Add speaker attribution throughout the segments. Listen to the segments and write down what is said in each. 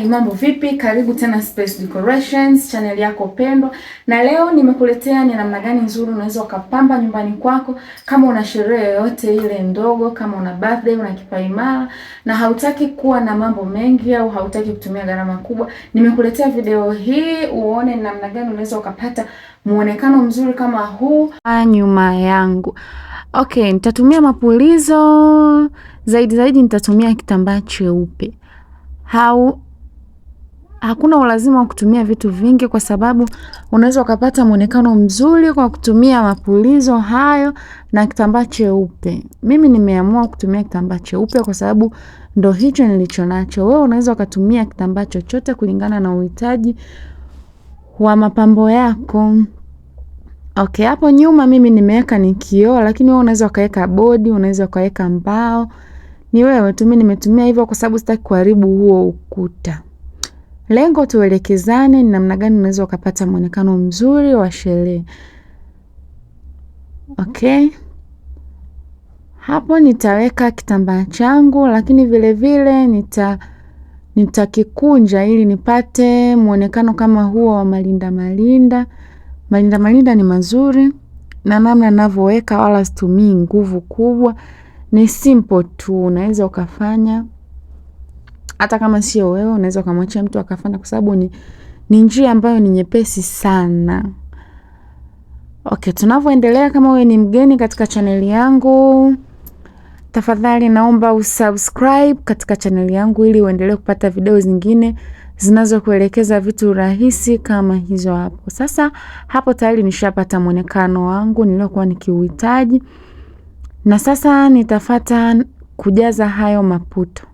Speaker 1: Mambo vipi? Karibu tena Space Decorations, channel yako pendwa. Na leo nimekuletea ni namna gani nzuri unaweza ukapamba nyumbani kwako kama una sherehe yoyote ile ndogo, kama una birthday, una kipaimara na hautaki kuwa na mambo mengi au hautaki kutumia gharama kubwa. Nimekuletea video hii uone namna gani unaweza ukapata muonekano mzuri kama huu nyuma yangu. Okay, nitatumia mapulizo zaidi nitatumia kitambaa cheupe. Hakuna ulazima wa kutumia vitu vingi kwa sababu unaweza ukapata muonekano mzuri kwa kutumia mapulizo hayo na kitambaa cheupe. Mimi nimeamua kutumia kitambaa cheupe kwa sababu ndo hicho nilicho nacho. Wewe unaweza ukatumia kitambaa chochote kulingana na uhitaji wa mapambo yako. Okay, hapo nyuma mimi nimeweka ni kioo, lakini wewe unaweza ukaweka bodi, unaweza ukaweka mbao. Ni wewe tu, mimi nimetumia hivyo kwa sababu sitaki kuharibu huo ukuta. Lengo tuelekezane ni namna gani unaweza ukapata muonekano mzuri wa sherehe. Okay. Hapo nitaweka kitambaa changu, lakini vile vile nitakikunja ili nipate muonekano kama huo wa malinda. Malinda ni mazuri na namna ninavyoweka wala situmii nguvu kubwa. Ni simple tu, unaweza ukafanya. Hata kama sio wewe unaweza kumwachia mtu akafanya kwa sababu ni njia ambayo ni nyepesi sana. Okay, tunavyoendelea, kama wewe ni mgeni katika channel yangu, tafadhali naomba usubscribe katika channel yangu ili uendelee kupata video zingine zinazokuelekeza vitu rahisi kama hizo hapo. Sasa hapo tayari nishapata muonekano wangu niliokuwa nikiuhitaji. Na sasa nitafuata kujaza hayo maputo.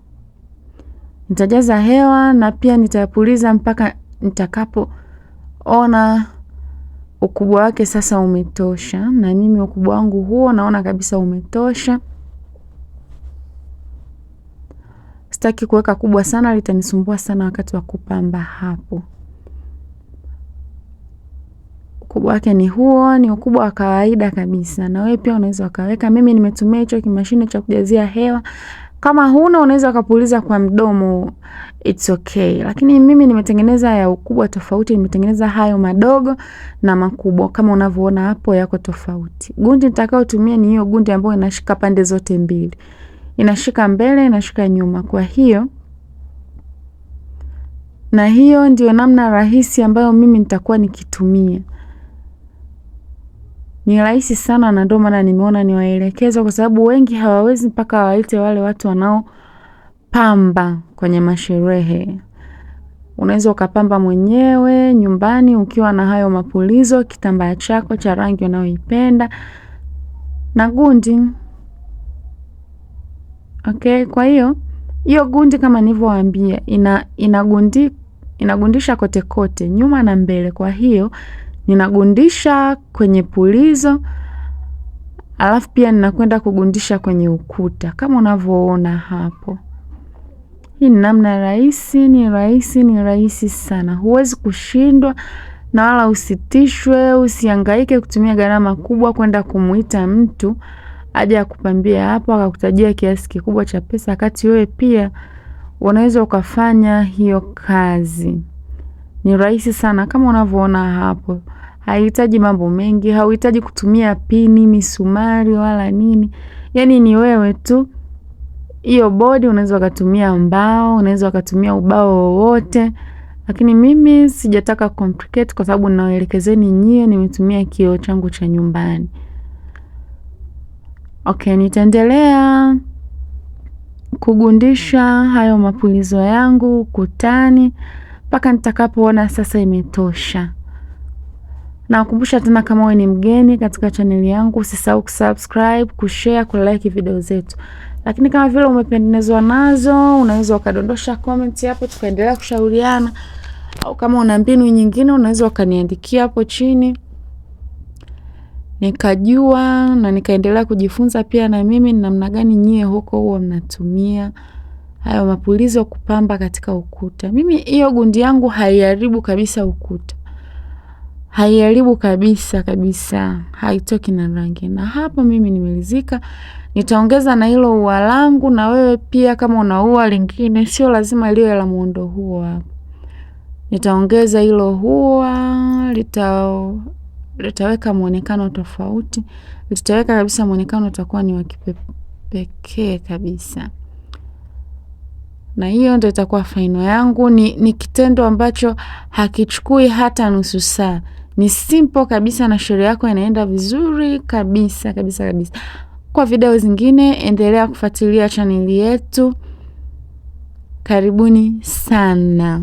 Speaker 1: Nitajaza hewa na pia nitapuliza mpaka nitakapoona ukubwa wake sasa umetosha. Na mimi ukubwa wangu huo naona kabisa umetosha. Sitaki kuweka kubwa sana, litanisumbua sana wakati wa kupamba hapo. Ukubwa wake ni huo, ni ukubwa wa kawaida kabisa. Na wewe pia unaweza ukaweka. Mimi nimetumia hicho kimashine cha kujazia hewa. Kama huna unaweza ukapuliza kwa mdomo, it's okay. Lakini mimi nimetengeneza ya ukubwa tofauti, nimetengeneza hayo madogo na makubwa. Kama unavyoona hapo yako tofauti. Gundi nitakayotumia ni hiyo gundi ambayo inashika pande zote mbili. Inashika mbele, inashika nyuma. Kwa hiyo, na hiyo ndio namna rahisi ambayo mimi nitakuwa nikitumia. Ni rahisi sana na ndio maana nimeona niwaelekeze kwa sababu wengi hawawezi mpaka waite wale watu wanao pamba kwenye masherehe. Unaweza ukapamba mwenyewe nyumbani ukiwa na hayo mapulizo, kitambaa chako cha rangi unayoipenda na gundi. Okay, kwa hiyo gundi kama nilivyowaambia inagundisha kote kote, nyuma na mbele. Kwa hiyo ninagundisha kwenye pulizo, alafu pia ninakwenda kugundisha kwenye ukuta kama unavyoona hapo. Hii ni namna rahisi, ni rahisi sana. Huwezi kushindwa na wala usitishwe, usihangaike kutumia gharama kubwa kwenda kumuita mtu aje akupambia hapo akakutajia kiasi kikubwa cha pesa, wakati wewe pia unaweza ukafanya hiyo kazi. Ni rahisi sana kama unavyoona hapo. Haihitaji mambo mengi, hauhitaji kutumia pini, misumari wala nini. Yaani ni wewe tu. Hiyo bodi unaweza ukatumia mbao, unaweza ukatumia ubao wowote. Lakini mimi sijataka complicate kwa sababu ninawaelekezeni nyie, nimetumia kioo changu cha nyumbani. Okay, nitaendelea kugundisha hayo mapulizo yangu ukutani mpaka nitakapoona sasa imetosha. Na kukumbusha tena, kama wewe ni mgeni katika channel yangu, usisahau kusubscribe, kushare, kulike video zetu. Lakini kama vile umependezwa nazo, unaweza ukadondosha comment hapo tukaendelea kushauriana, au kama una mbinu nyingine unaweza ukaniandikia hapo chini. Nikajua na nikaendelea kujifunza pia na mimi ni namna gani nyie huko huwa mnatumia hayo mapulizo kupamba katika ukuta. Mimi hiyo gundi yangu haiharibu kabisa ukuta. haiharibu kabisa kabisa, haitoki na rangi. Na hapa mimi nimelizika. Nitaongeza na hilo ua langu, na wewe pia kama una ua lingine, sio lazima liwe la muundo huo hapa. Nitaongeza hilo ua, litaweka muonekano tofauti. Litaweka kabisa muonekano utakuwa ni wa kipekee kabisa. Na hiyo ndio itakuwa faino yangu. Ni kitendo ambacho hakichukui hata nusu saa. Ni simple kabisa na sherehe yako inaenda vizuri kabisa kabisa kabisa. Kwa video zingine endelea kufuatilia chaneli yetu. Karibuni sana.